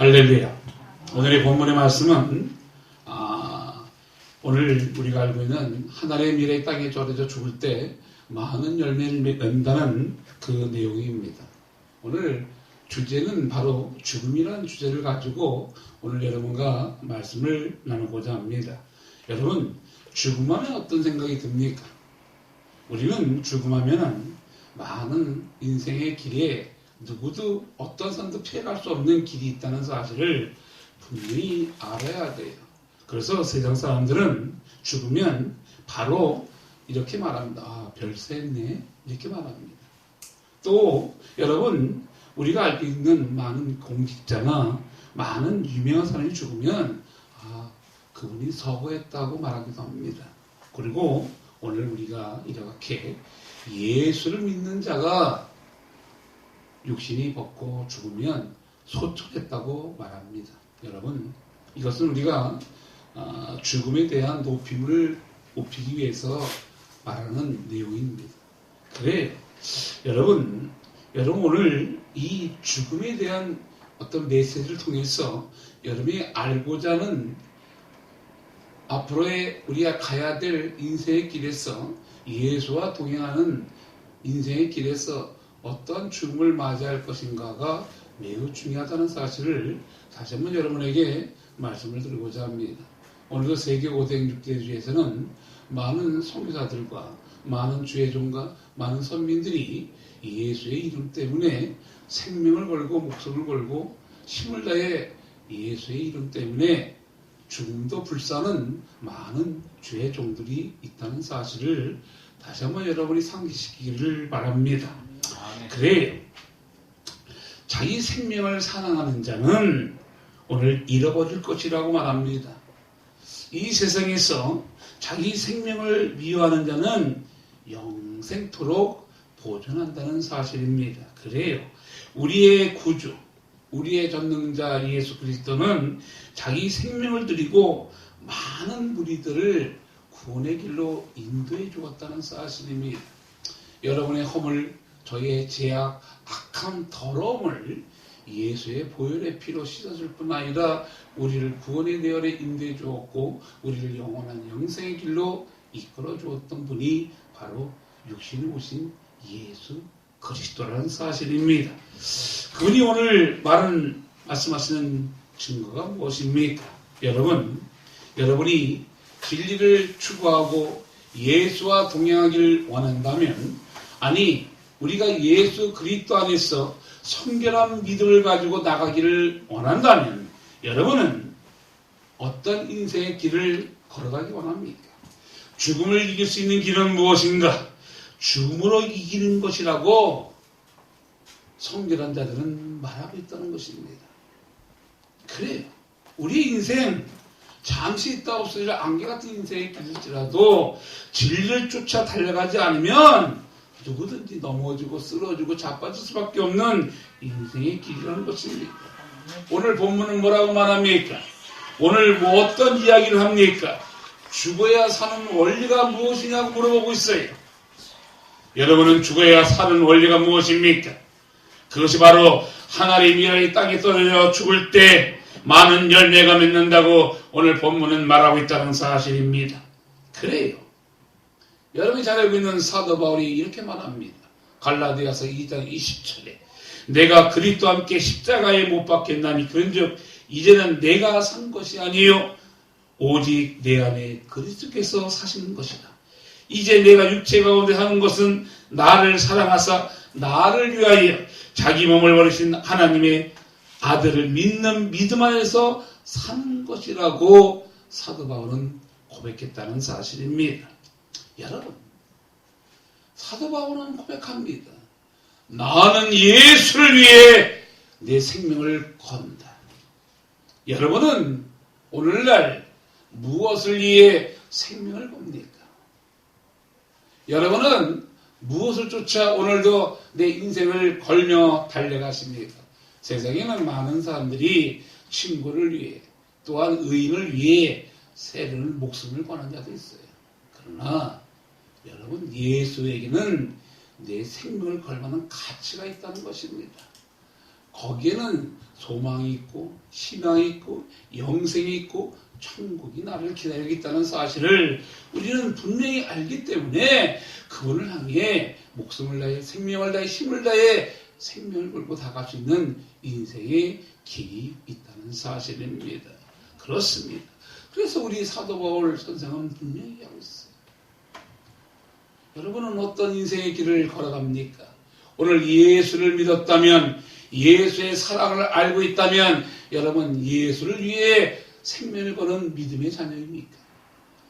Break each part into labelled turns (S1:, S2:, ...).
S1: 할렐루야. 오늘의 본문의 말씀은 오늘 우리가 알고 있는 하나님의 미래 땅에 절여져 죽을 때 많은 열매를 맺는다는 그 내용입니다. 오늘 주제는 바로 죽음이라는 주제를 가지고 오늘 여러분과 말씀을 나누고자 합니다. 여러분, 죽음하면 어떤 생각이 듭니까? 우리는 죽음하면 많은 인생의 길에 누구도 어떤 선도 피해갈 수 없는 길이 있다는 사실을 분명히 알아야 돼요. 그래서 세상 사람들은 죽으면 바로 이렇게 말합니다. 별세 했네. 이렇게 말합니다. 또 여러분, 우리가 알고 있는 많은 공직자나 많은 유명한 사람이 죽으면 그분이 서거했다고 말하기도 합니다. 그리고 오늘 우리가 이렇게 예수를 믿는 자가 육신이 벗고 죽으면 소천했다고 말합니다. 여러분, 이것은 우리가 죽음에 대한 높이기 위해서 말하는 내용입니다. 그래, 여러분 오늘 이 죽음에 대한 어떤 메시지를 통해서 여러분이 알고자 하는 앞으로의 우리가 가야 될 인생의 길에서 예수와 동행하는 인생의 길에서 어떤 죽음을 맞이할 것인가가 매우 중요하다는 사실을 다시 한번 여러분에게 말씀을 드리고자 합니다. 오늘도 세계 5대 육대주에서는 많은 선교사들과 많은 주의종과 많은 선민들이 예수의 이름 때문에 생명을 걸고 목숨을 걸고 힘을 다해 예수의 이름 때문에 죽음도 불사는 많은 주의 종들이 있다는 사실을 다시 한번 여러분이 상기시키기를 바랍니다. 그래요. 자기 생명을 사랑하는 자는 오늘 잃어버릴 것이라고 말합니다. 이 세상에서 자기 생명을 미워하는 자는 영생토록 보존한다는 사실입니다. 그래요. 우리의 구주, 우리의 전능자 예수 그리스도는 자기 생명을 드리고 많은 무리들을 구원의 길로 인도해 주었다는 사실입니다. 여러분의 허물, 저희의 죄악, 악함, 더러움을 예수의 보혈의 피로 씻어줄 뿐 아니라 우리를 구원의 내열에 인도해 주었고 우리를 영원한 영생의 길로 이끌어 주었던 분이 바로 육신에 오신 예수 그리스도라는 사실입니다. 그분이 오늘 말씀하시는 증거가 무엇입니까? 여러분이 진리를 추구하고 예수와 동행하기를 원한다면, 우리가 예수 그리스도 안에서 성결한 믿음을 가지고 나가기를 원한다면 여러분은 어떤 인생의 길을 걸어가기 원합니까? 죽음을 이길 수 있는 길은 무엇인가? 죽음으로 이기는 것이라고 성결한 자들은 말하고 있다는 것입니다. 그래요. 우리 인생 잠시 있다 없어질 안개 같은 인생의 길일지라도 진리를 쫓아 달려가지 않으면 누구든지 넘어지고 쓰러지고 자빠질 수밖에 없는 인생의 길이라는 것입니다. 오늘 본문은 뭐라고 말합니까? 오늘 어떤 이야기를 합니까? 죽어야 사는 원리가 무엇이냐고 물어보고 있어요. 여러분은 죽어야 사는 원리가 무엇입니까? 그것이 바로 하나님의 미랄이 땅에 떨어져 죽을 때 많은 열매가 맺는다고 오늘 본문은 말하고 있다는 사실입니다. 그래요. 여러분이 잘 알고 있는 사도 바울이 이렇게 말합니다. 갈라디아서 2장 20절에 내가 그리스도와 함께 십자가에 못 박혔나니 그런즉 이제는 내가 산 것이 아니요 오직 내 안에 그리스도께서 사시는 것이다. 이제 내가 육체 가운데 하는 것은 나를 사랑하사 나를 위하여 자기 몸을 버리신 하나님의 아들을 믿는 믿음 안에서 사는 것이라고 사도 바울은 고백했다는 사실입니다. 여러분, 사도 바울은 고백합니다. 나는 예수를 위해 내 생명을 건다. 여러분은 오늘날 무엇을 위해 생명을 겁니까? 여러분은 무엇을 쫓아 오늘도 내 인생을 걸며 달려가십니까? 세상에는 많은 사람들이 친구를 위해 또한 의인을 위해 세르는 목숨을 거는 자도 있어요. 그러나 여러분, 예수에게는 내 생명을 걸 만한 가치가 있다는 것입니다. 거기에는 소망이 있고 희망이 있고 영생이 있고 천국이 나를 기다리고 있다는 사실을 우리는 분명히 알기 때문에 그분을 향해 목숨을 다해 생명을 다해 힘을 다해 생명을 걸고 다가갈 수 있는 인생의 길이 있다는 사실입니다. 그렇습니다. 그래서 우리 사도 바울 선생은 분명히 하고 있어요. 여러분은 어떤 인생의 길을 걸어갑니까? 오늘 예수를 믿었다면, 예수의 사랑을 알고 있다면 여러분 예수를 위해 생명을 거는 믿음의 자녀입니까?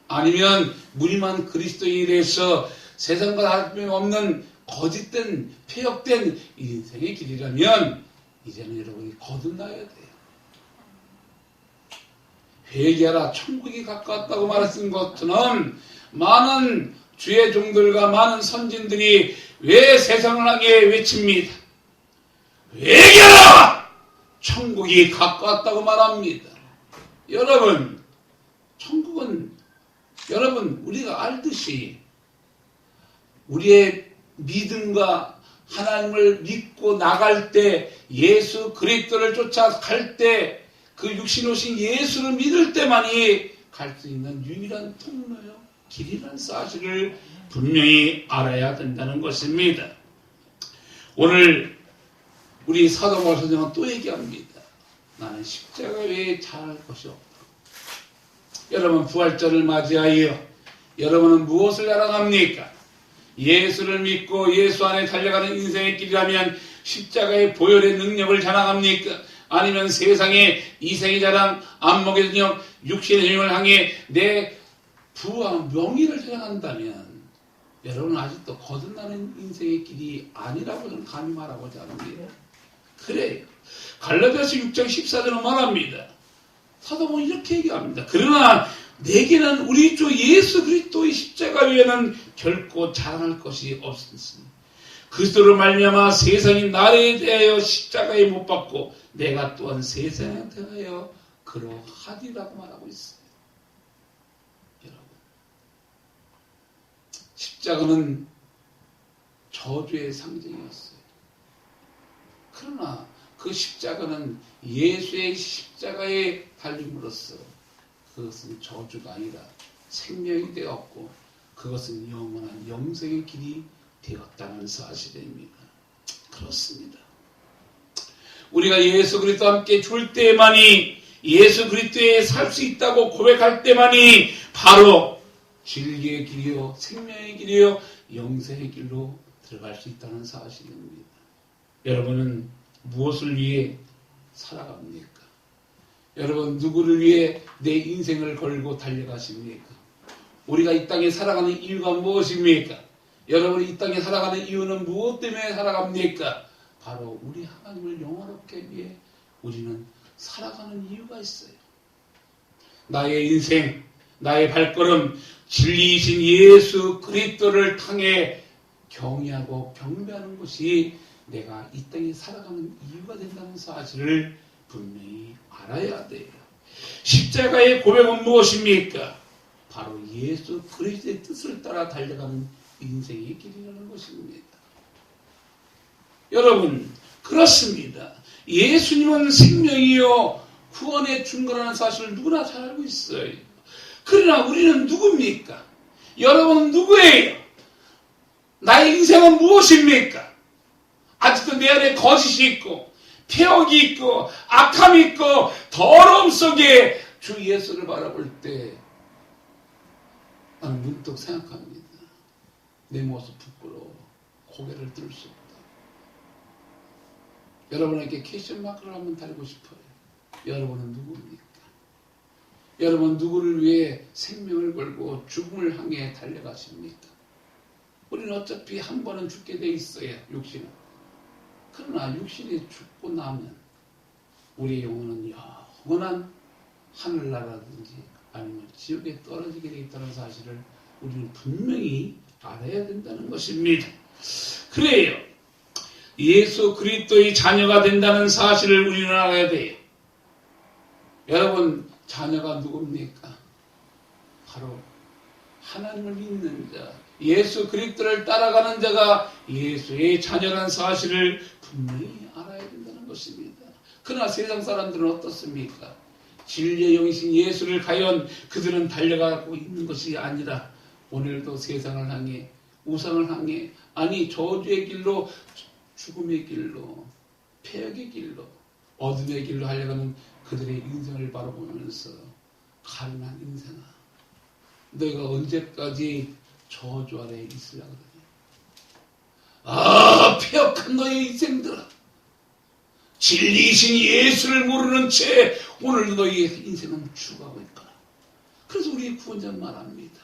S1: 아니면 무림한 그리스도인에 대해서 세상과 다름없는 거짓된 폐역된 인생의 길이라면 이제는 여러분이 거듭나야 돼요. 회개하라 천국이 가까웠다고 말했던 것처럼 많은 주의 종들과 많은 선진들이 왜 세상을 향해 외칩니다. 회개하라! 천국이 가까웠다고 말합니다. 여러분, 천국은 여러분 우리가 알듯이 우리의 믿음과 하나님을 믿고 나갈 때 예수 그리스도를 쫓아갈 때 그 육신 오신 예수를 믿을 때만이 갈 수 있는 유일한 통로요 길이라는 사실을 분명히 알아야 된다는 것입니다. 오늘 우리 사도 바울 선생은 또 얘기합니다. 나는 십자가 외에 잘할 것이 없다. 여러분 부활절을 맞이하여 여러분은 무엇을 알아갑니까? 예수를 믿고 예수 안에 달려가는 인생의 길이라면 십자가의 보혈의 능력을 자랑합니까? 아니면 세상의 이생의 자랑, 안목의 능력, 육신의 힘을 향해 내 부와 명예를 자랑한다면 여러분은 아직도 거듭나는 인생의 길이 아니라고 저는 감히 말하고자 합니다. 그래요. 갈라디아서 6장 14절은 말합니다. 사도 바울은 이렇게 얘기합니다. 그러나 내게는 우리 주 예수 그리스도의 십자가 외에는 결코 자랑할 것이 없으니 그리스도로 말미암아 세상이 나에 대하여 십자가에 못 박고 내가 또한 세상에 대하여 그러하리라고 말하고 있어요. 여러분, 십자가는 저주의 상징이었어요. 그러나 그 십자가는 예수의 십자가에 달림으로써 그것은 저주가 아니라 생명이 되었고 그것은 영원한 영생의 길이 되었다는 사실입니다. 그렇습니다. 우리가 예수 그리스도와 함께 줄 때만이 예수 그리스도에 살 수 있다고 고백할 때만이 바로 진리의 길이요 생명의 길이요 영생의 길로 들어갈 수 있다는 사실입니다. 여러분은 무엇을 위해 살아갑니까? 여러분 누구를 위해 내 인생을 걸고 달려가십니까? 우리가 이 땅에 살아가는 이유가 무엇입니까? 여러분이 이 땅에 살아가는 이유는 무엇 때문에 살아갑니까? 바로 우리 하나님을 영원롭게 위해 우리는 살아가는 이유가 있어요. 나의 인생, 나의 발걸음, 진리이신 예수 그리스도를 향해 경외하고 경배하는 것이 내가 이 땅에 살아가는 이유가 된다는 사실을 분명히 알아야 돼요. 십자가의 고백은 무엇입니까? 바로 예수 그리스도의 뜻을 따라 달려가는 인생의 길이라는 것입니다. 여러분 그렇습니다. 예수님은 생명이요 구원의 중거라는 사실을 누구나 잘 알고 있어요. 그러나 우리는 누굽니까? 여러분은 누구예요? 나의 인생은 무엇입니까? 아직도 내 안에 거짓이 있고 폐역이 있고 악함이 있고 더러움 속에 주 예수를 바라볼 때 나는 문득 생각합니다. 내 모습 부끄러워 고개를 들 수 없다. 여러분에게 퀘스천 마크를 한번 달고 싶어요. 여러분은 누구입니까? 여러분 누구를 위해 생명을 걸고 죽음을 향해 달려가십니까? 우리는 어차피 한 번은 죽게 돼 있어요. 육신은. 그러나 육신이 죽고 나면 우리의 영혼은 영원한 하늘나라든지 아니면 지옥에 떨어지게 되어 있다는 사실을 우리는 분명히 알아야 된다는 것입니다. 그래요. 예수 그리스도의 자녀가 된다는 사실을 우리는 알아야 돼요. 여러분 자녀가 누굽니까? 바로 하나님을 믿는 자, 예수 그리스도를 따라가는 자가 예수의 자녀라는 사실을 분명히 알아야 돼요. 된다는 것입니다. 그러나 세상 사람들은 어떻습니까? 진리의 영이신 예수를 과연 그들은 달려가고 있는 것이 아니라 오늘도 세상을 향해, 우상을 향해, 아니 저주의 길로, 죽음의 길로, 폐역의 길로, 어둠의 길로 하려는 그들의 인생을 바라보면서 가련한 인생아, 너희가 언제까지 저주 아래 있으려고 그러냐? 폐역한 너의 인생들아, 진리이신 예수를 모르는 채 오늘 너희의 인생은 죽어가고 있거라. 그래서 우리 구원자는 말합니다.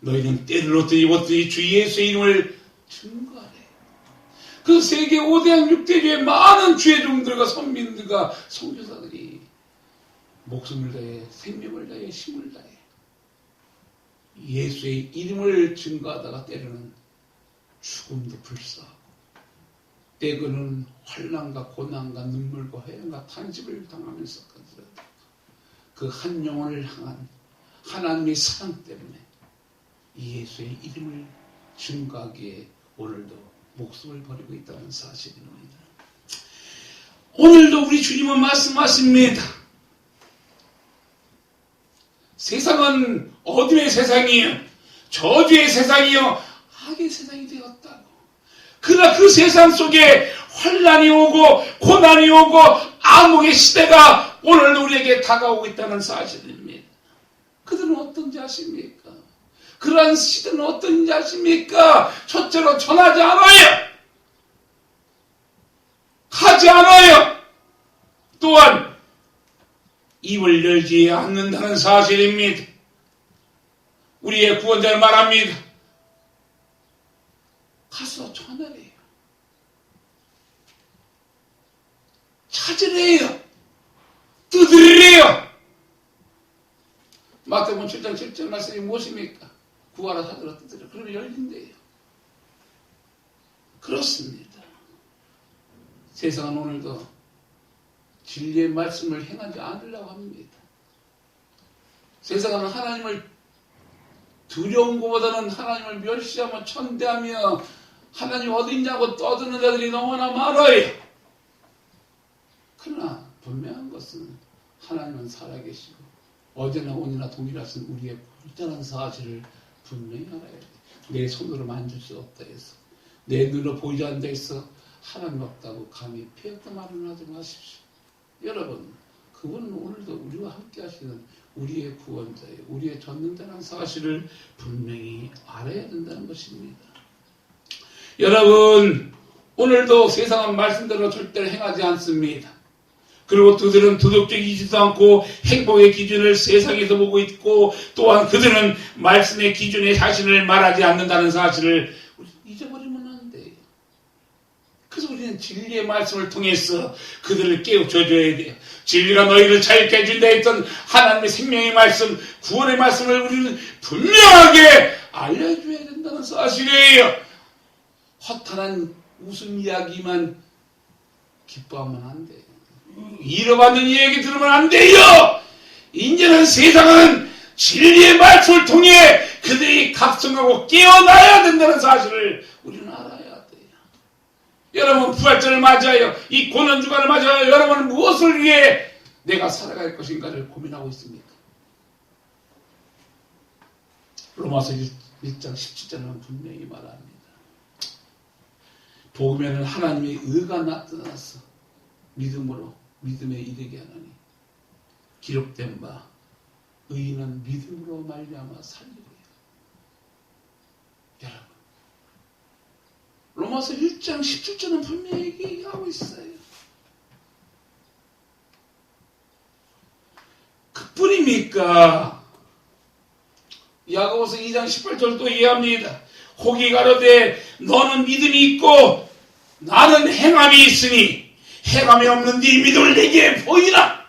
S1: 너희는 때를 얻든지 입었든지 주 예수의 이름을 증거하래. 그 세계 5대양 6대주의 많은 주의 종들과 선민들과 선교사들이 목숨을 다해 생명을 다해 힘을 다해 예수의 이름을 증거하다가 때로는 죽음도 불사하고 때로는 환난과 고난과 눈물과 회한과 탄식을 당하면서까지 그 한 영혼을 향한 하나님의 사랑 때문에 예수의 이름을 증거하기에 오늘도 목숨을 버리고 있다는 사실입니다. 오늘도 우리 주님은 말씀하십니다. 세상은 어둠의 세상이요, 저주의 세상이요, 악의 세상이 되었다고. 그러나 그 세상 속에 환난이 오고 고난이 오고 암흑의 시대가 오늘도 우리에게 다가오고 있다는 사실입니다. 그들은 어떤지 아십니까? 그러한 시대는 어떤지 아십니까? 첫째로 전하지 않아요. 하지 않아요. 또한 입을 열지 않는다는 사실입니다. 우리의 구원자는 말합니다. 가서 전하래요. 찾으래요. 두드리래요. 마태복음 7장 7절 말씀이 무엇입니까? 구하라 찾으라 두드리라. 그러면 열린대요. 그렇습니다. 세상은 오늘도 진리의 말씀을 행하지 않으려고 합니다. 세상은 하나님을 두려운 것보다는 하나님을 멸시하며 천대하며 하나님 어디 있냐고 떠드는 자들이 너무나 많아요. 그러나 분명한 것은 하나님은 살아계시고 어제나 오늘이나 동일하신 우리의 불전한 사실을 분명히 알아야 돼. 내 손으로 만질 수 없다 해서, 내 눈으로 보이지 않는다 해서 하나님 없다고 감히 폐역도 말을 하지 마십시오. 여러분, 그분은 오늘도 우리와 함께 하시는 우리의 구원자예요. 우리의 전능자라는 사실을 분명히 알아야 된다는 것입니다. 여러분, 오늘도 세상은 말씀대로 절대로 행하지 않습니다. 그리고 그들은 도덕적이지도 않고 행복의 기준을 세상에서 보고 있고, 또한 그들은 말씀의 기준에 자신을 말하지 않는다는 사실을 잊어버리면 안 돼요. 그래서 우리는 진리의 말씀을 통해서 그들을 깨우쳐줘야 돼요. 진리가 너희를 자유케 해준다 했던 하나님의 생명의 말씀, 구원의 말씀을 우리는 분명하게 알려줘야 된다는 사실이에요. 허탄한 웃음 이야기만 기뻐하면 안 돼요. 잃어받는 이야기 들으면 안 돼요. 이제는 세상은 진리의 말씀을 통해 그들이 각성하고 깨어나야 된다는 사실을 우리는 알아야 돼요. 여러분, 부활절을 맞아요. 이 고난주간을 맞아요. 여러분은 무엇을 위해 내가 살아갈 것인가를 고민하고 있습니까? 로마서 1장 17절은 분명히 말합니다. 복음에는 하나님의 의가 나타나서 믿음으로 믿음에 이르게 하나니 기록된 바 의인은 믿음으로 말미암아 살리리라. 여러분, 로마서 1장 17절은 분명히 얘기하고 있어요. 그뿐입니까? 야고보서 2장 18절도 이해합니다. 혹이 가로되 너는 믿음이 있고 나는 행함이 있으니 행함이 없는 네 믿음을 내게 보이라.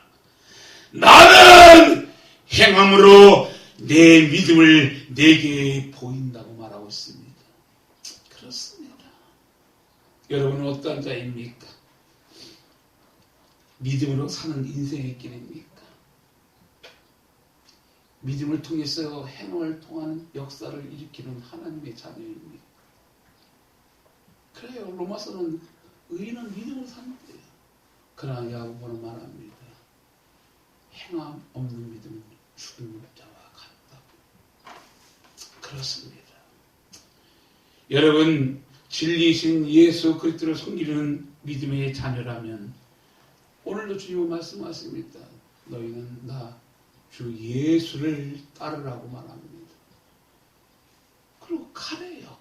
S1: 나는 행함으로 내 믿음을 내게 보인다고 말하고 있습니다. 그렇습니다. 여러분은 어떤 자입니까? 믿음으로 사는 인생의 길입니까? 믿음을 통해서 행함을 통하는 역사를 일으키는 하나님의 자녀입니까? 그래요. 로마서는 의인은 믿음으로 산대요. 그러나 야고보는 말합니다. 행함 없는 믿음은 죽은 자와 같다고. 그렇습니다. 여러분, 진리이신 예수 그리스도를 섬기는 믿음의 자녀라면 오늘도 주님은 말씀하십니다. 너희는 나 주 예수를 따르라고 말합니다. 그리고 가래요.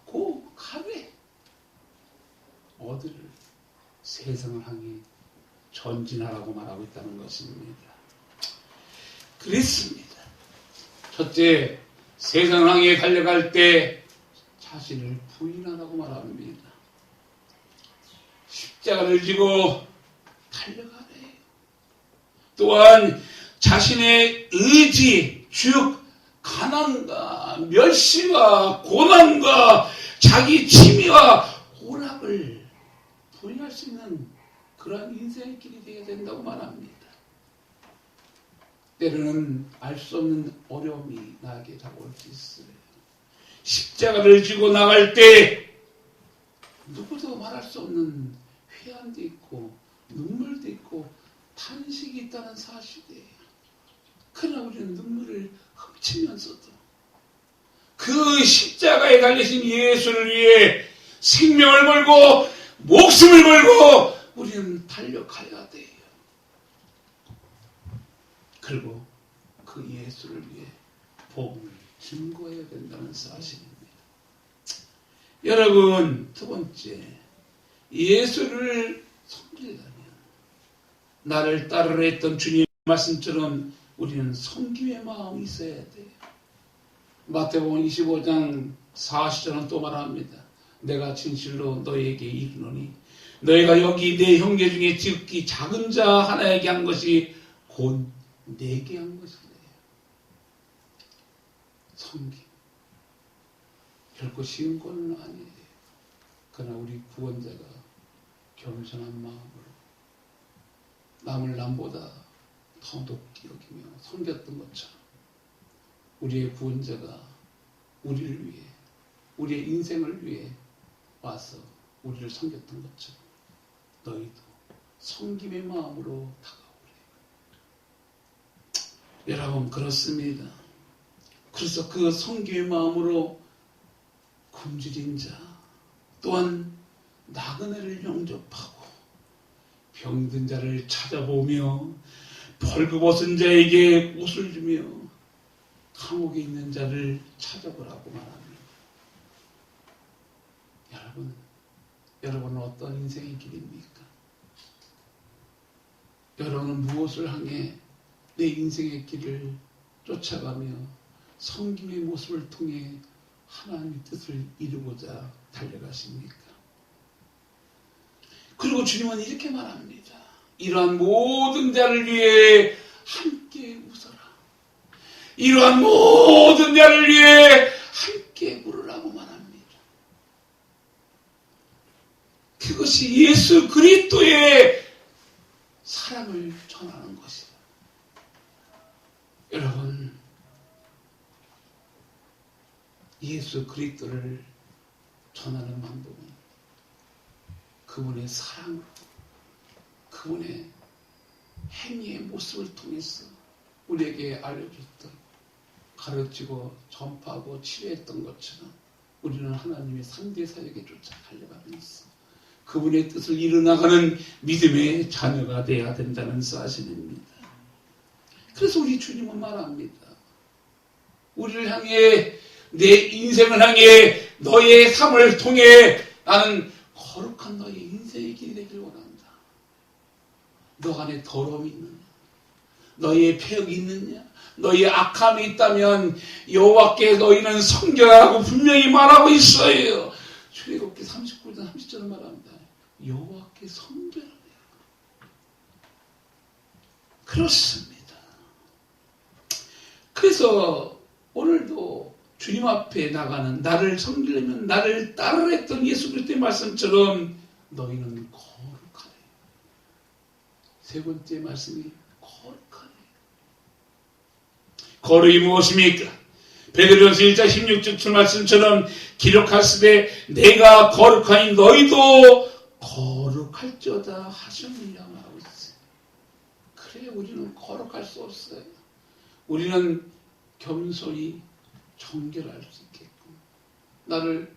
S1: 가래. 어디를? 세상을 향해 전진하라고 말하고 있다는 것입니다. 그렇습니다. 첫째, 세상을 향해 달려갈 때 자신을 부인하라고 말합니다. 십자가를 지고 달려가래요. 또한 자신의 의지, 즉 가난과 멸시와 고난과 자기 취미와 오락을 부인할 수 있는 그러한 인생의 길이 되어야 된다고 말합니다. 때로는 알 수 없는 어려움이 나에게 다가올 수 있어요. 십자가를 지고 나갈 때 누구도 말할 수 없는 회한도 있고 눈물도 있고 탄식이 있다는 사실이에요. 그러나 우리는 눈물을 훔치면서도 그 십자가에 달리신 예수를 위해 생명을 걸고 목숨을 걸고 우리는 달려가야 돼요. 그리고 그 예수를 위해 복음을 증거해야 된다는 사실입니다. 여러분, 두 번째, 예수를 섬기려면 나를 따르라 했던 주님의 말씀처럼 우리는 섬김의 마음이 있어야 돼요. 마태복음 25장 40절은 또 말합니다. 내가 진실로 너희에게 이르노니 너희가 여기 내 형제 중에 지극히 작은 자 하나에게 한 것이 곧 내게 한 것이래요. 섬김. 결코 쉬운 건 아니에요. 그러나 우리 구원자가 겸손한 마음으로 남을 남보다 더 높게 여기며 섬겼던 것처럼 우리의 구원자가 우리를 위해, 우리의 인생을 위해 와서 우리를 섬겼던 것처럼 너희도 섬김의 마음으로 다가오래. 여러분, 그렇습니다. 그래서 그 섬김의 마음으로 굶주린 자, 또한 나그네를 영접하고 병든 자를 찾아보며 벌거벗은 자에게 옷을 주며 감옥에 있는 자를 찾아보라고 말합니다. 여러분은 어떤 인생의 길입니까? 여러분은 무엇을 향해 내 인생의 길을 쫓아가며 섬김의 모습을 통해 하나님의 뜻을 이루고자 달려가십니까? 그리고 주님은 이렇게 말합니다. 이러한 모든 자를 위해 함께 웃어라. 이러한 모든 자를 위해 함께 부르라고 말합니다. 그것이 예수 그리스도의 사랑을 전하는 것이다. 여러분, 예수 그리스도를 전하는 방법은 그분의 사랑으로, 그분의 행위의 모습을 통해서 우리에게 알려줬던, 가르치고 전파하고 치료했던 것처럼 우리는 하나님의 3대 사역에 쫓아 달려가면서 그분의 뜻을 이루나가는 믿음의 자녀가 되어야 된다는 사실입니다. 그래서 우리 주님은 말합니다. 우리를 향해, 내 인생을 향해 너의 삶을 통해 나는 거룩한 너의 인생의 길이 되길 원한다. 너 안에 더러움이 있느냐? 너의 폐역이 있느냐? 너의 악함이 있다면 여호와께 너희는 섬겨라고 분명히 말하고 있어요. 출애굽기 39장 30절을 말합니다. 여호와께 섬겨라. 그렇습니다. 그래서 오늘도 주님 앞에 나가는, 나를 섬기려면 나를 따르라 했던 예수 그리스도의 말씀처럼 너희는 거룩하래. 세 번째 말씀이 거룩하래. 거룩이 무엇입니까? 베드로전서 1장 16절 말씀처럼 기록하시되 내가 거룩하니 너희도 거룩할지어다 하셨느냐 말하고 있어요. 그래 우리는 거룩할 수 없어요. 우리는 겸손히 정결할 수 있게끔 나를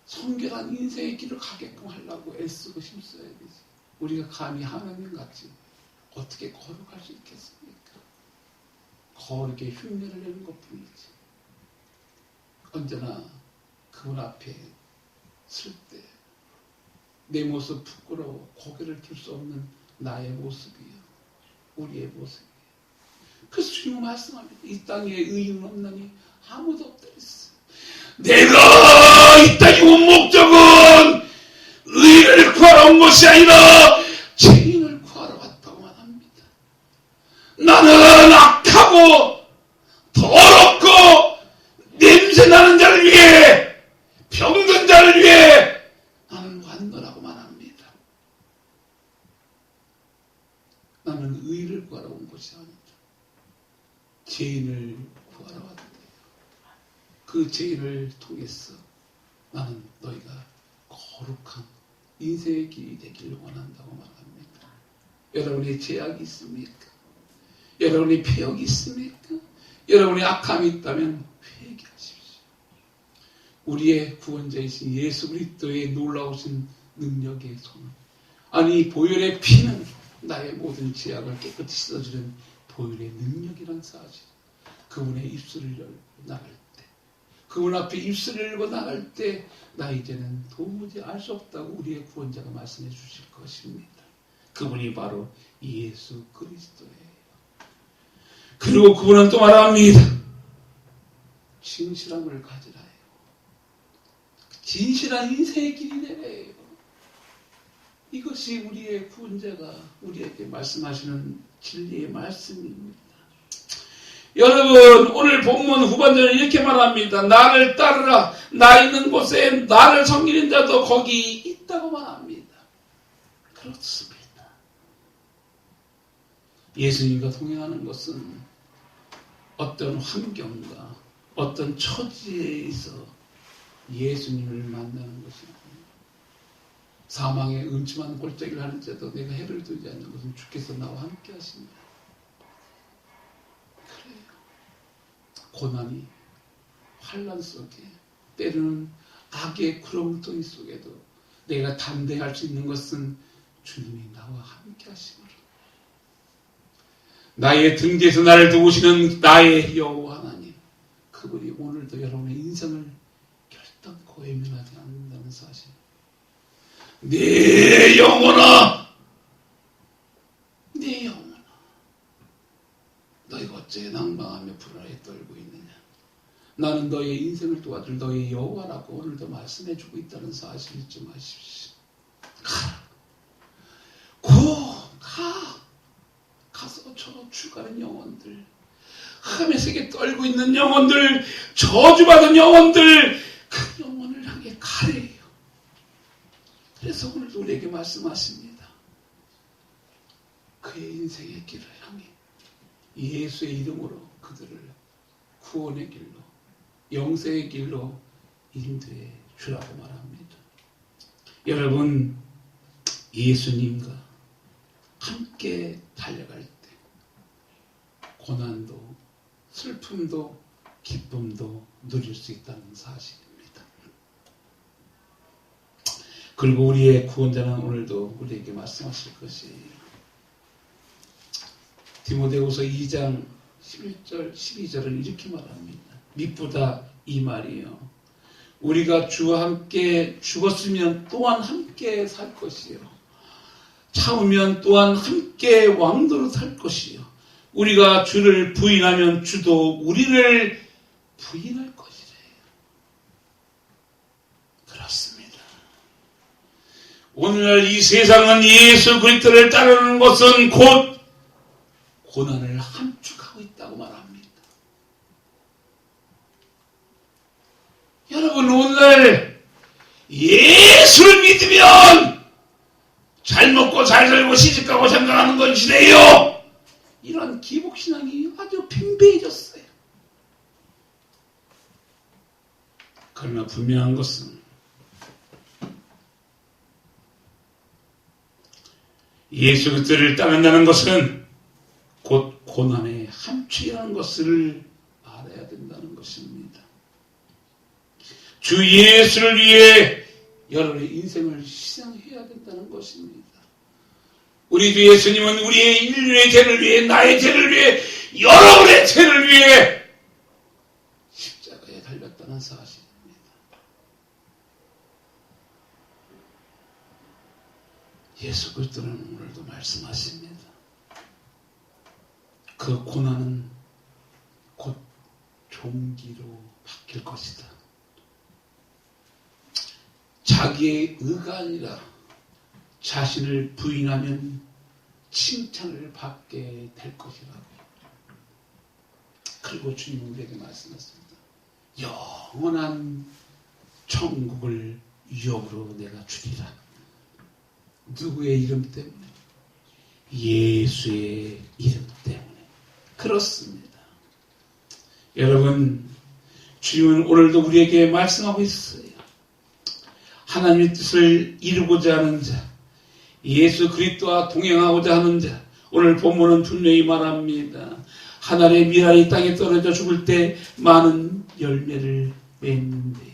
S1: 성결한 인생의 길을 가게끔 하려고 애쓰고 힘써야 되지. 우리가 감히 하나님같이 어떻게 거룩할 수 있겠습니까? 거룩에 흉내를 내는 것뿐이지. 언제나 그분 앞에 설 때 내 모습 부끄러워 고개를 들 수 없는 나의 모습이요. 우리의 모습이요. 그래서 주님은 말씀합니다. 이 땅에 의인은 없나니 아무도 없다 했어요. 내가 이 땅에 온 목적은 의인을 구하러 온 것이 아니라 죄인을 구하러 왔다고만 합니다. 나는 악하고 더럽고 냄새나는 자를 위해 병든 자를 위해 나는 왔노라고만 합니다. 나는 의인을 구하러 온 것이 아니다. 죄인을 구하러 왔다. 그 죄인을 통해서 나는 너희가 거룩한 인생의 길이 되기를 원한다고 말합니다. 여러분의 죄악이 있습니까? 여러분의 폐역이 있습니까? 여러분의 악함이 있다면 회개하십시오. 우리의 구원자이신 예수 그리스도의 놀라우신 능력의 손, 아니 보혈의 피는 나의 모든 죄악을 깨끗이 씻어주는 보혈의 능력이란 사실. 그분의 입술을 열고 나갈 때, 그분 앞에 입술을 열고 나갈 때 나 이제는 도무지 알 수 없다고 우리의 구원자가 말씀해 주실 것입니다. 그분이 바로 예수 그리스도예요. 그리고 그분은 또 말합니다. 진실함을 가지라 해요. 진실한 인생의 길이 되래요. 이것이 우리의 구원자가 우리에게 말씀하시는 진리의 말씀입니다. 여러분, 오늘 본문 후반전에 이렇게 말합니다. 나를 따르라. 나 있는 곳에 나를 섬기는 자도 거기 있다고 말합니다. 그렇습니다. 예수님과 동행하는 것은 어떤 환경과 어떤 처지에 있어 예수님을 만나는 것이 아닙니다. 사망의 음침한 골짜기를 하는 자도 내가 해를 두지 않는 것은 주께서 나와 함께 하십니다. 고난이 환난 속에 때로는 악의 구렁텅이 속에도 내가 담대할 수 있는 것은 주님이 나와 함께 하심으로 나의 등 뒤에서 나를 도우시는 나의 여호와 하나님, 그분이 오늘도 여러분의 인생을 결단코 외면하지 않는다는 사실. 내 영혼아, 내 영혼아, 너희가 어째 낭망하며 불안에 떨고 있느냐. 나는 너의 인생을 도와줄 너의 여호와라고 오늘도 말씀해주고 있다는 사실 잊지 마십시오. 가라. 가서 저 죽어가는 영혼들, 흑암의 세계에 떨고 있는 영혼들, 저주받은 영혼들, 그 영혼을 향해 가래요. 그래서 오늘도 우리에게 말씀하십니다. 그의 인생의 길을 향해 예수의 이름으로 그들을 구원의 길로, 영생의 길로 인도해 주라고 말합니다. 여러분, 예수님과 함께 달려갈 때 고난도 슬픔도 기쁨도 누릴 수 있다는 사실입니다. 그리고 우리의 구원자는 오늘도 우리에게 말씀하실 것이에요. 디모데후서 2장 11절 12절은 이렇게 말합니다. 밑보다 이 말이요. 우리가 주와 함께 죽었으면 또한 함께 살 것이요. 참으면 또한 함께 왕도로 살 것이요. 우리가 주를 부인하면 주도 우리를 부인할 것이래요. 그렇습니다. 오늘날 이 세상은 예수 그리스도를 따르는 것은 곧 고난을 함축하고 있다고 말합니다. 여러분, 오늘날 예수를 믿으면 잘 먹고 잘 살고 시집가고 장가가는 것이래요. 이런 기복신앙이 아주 팽배해졌어요. 그러나 분명한 것은 예수 그리스도를 따른다는 것은 곧 고난의 함축이라는 것을 알아야 된다는 것입니다. 주 예수를 위해 여러분의 인생을 희생해야 된다는 것입니다. 우리 주 예수님은 우리의 인류의 죄를 위해, 나의 죄를 위해, 여러분의 죄를 위해 십자가에 달렸다는 사실입니다. 예수 그리스도는 오늘도 말씀하십니다. 그 고난은 곧 종기로 바뀔 것이다. 자기의 의가 아니라 자신을 부인하면 칭찬을 받게 될 것이라고. 그리고 주님은 우리에게 말씀하셨습니다. 영원한 천국을 유업으로 내가 주리라. 누구의 이름 때문에? 예수의 이름 때문에. 그렇습니다. 여러분, 주님은 오늘도 우리에게 말씀하고 있어요. 하나님의 뜻을 이루고자 하는 자, 예수 그리스도와 동행하고자 하는 자, 오늘 본문은 분명히 말합니다. 하늘의 미랄이 땅에 떨어져 죽을 때 많은 열매를 맺는데요.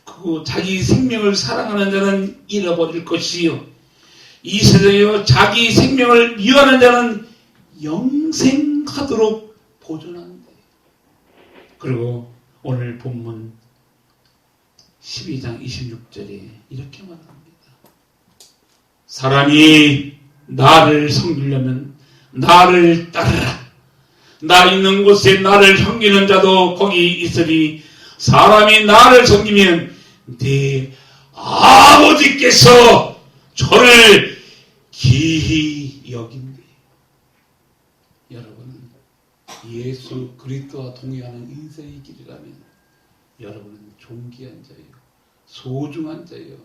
S1: 그 자기 생명을 사랑하는 자는 잃어버릴 것이요, 이 세상에 자기 생명을 미워하는 자는 영생하도록 보존한다. 그리고 오늘 본문 12장 26절에 이렇게 말합니다. 사람이 나를 섬기려면 나를 따르라. 나 있는 곳에 나를 섬기는 자도 거기 있으니 사람이 나를 섬기면 내 아버지께서 저를 기히 여긴대. 여러분은 예수 그리스도와 동행하는 인생의 길이라면 여러분은 존귀한 자예요. 소중한 자예요.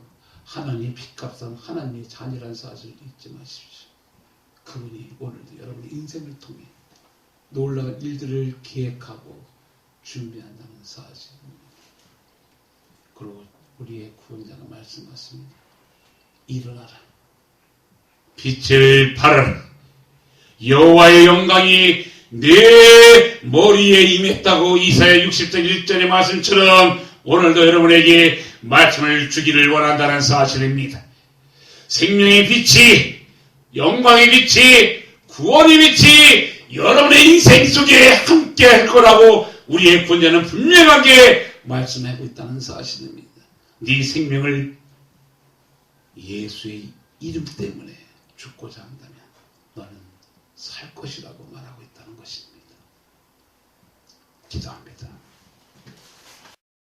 S1: 하나님의 빚값은 하나님의 자녀라는 사실을 잊지 마십시오. 그분이 오늘도 여러분의 인생을 통해 놀라운 일들을 계획하고 준비한다는 사실입니다. 그리고 우리의 구원자가 말씀하십니다. 일어나라. 빛을 발하라. 여호와의 영광이 내 머리에 임했다고 이사야 60장 1절의 말씀처럼 오늘도 여러분에게 말씀을 주기를 원한다는 사실입니다. 생명의 빛이, 영광의 빛이, 구원의 빛이 여러분의 인생 속에 함께 할 거라고 우리의 구원자는 분명하게 말씀하고 있다는 사실입니다. 네 생명을 예수의 이름 때문에 죽고자 한다면 너는 살 것이라고 말하고 있다는 것입니다. 기도합니다.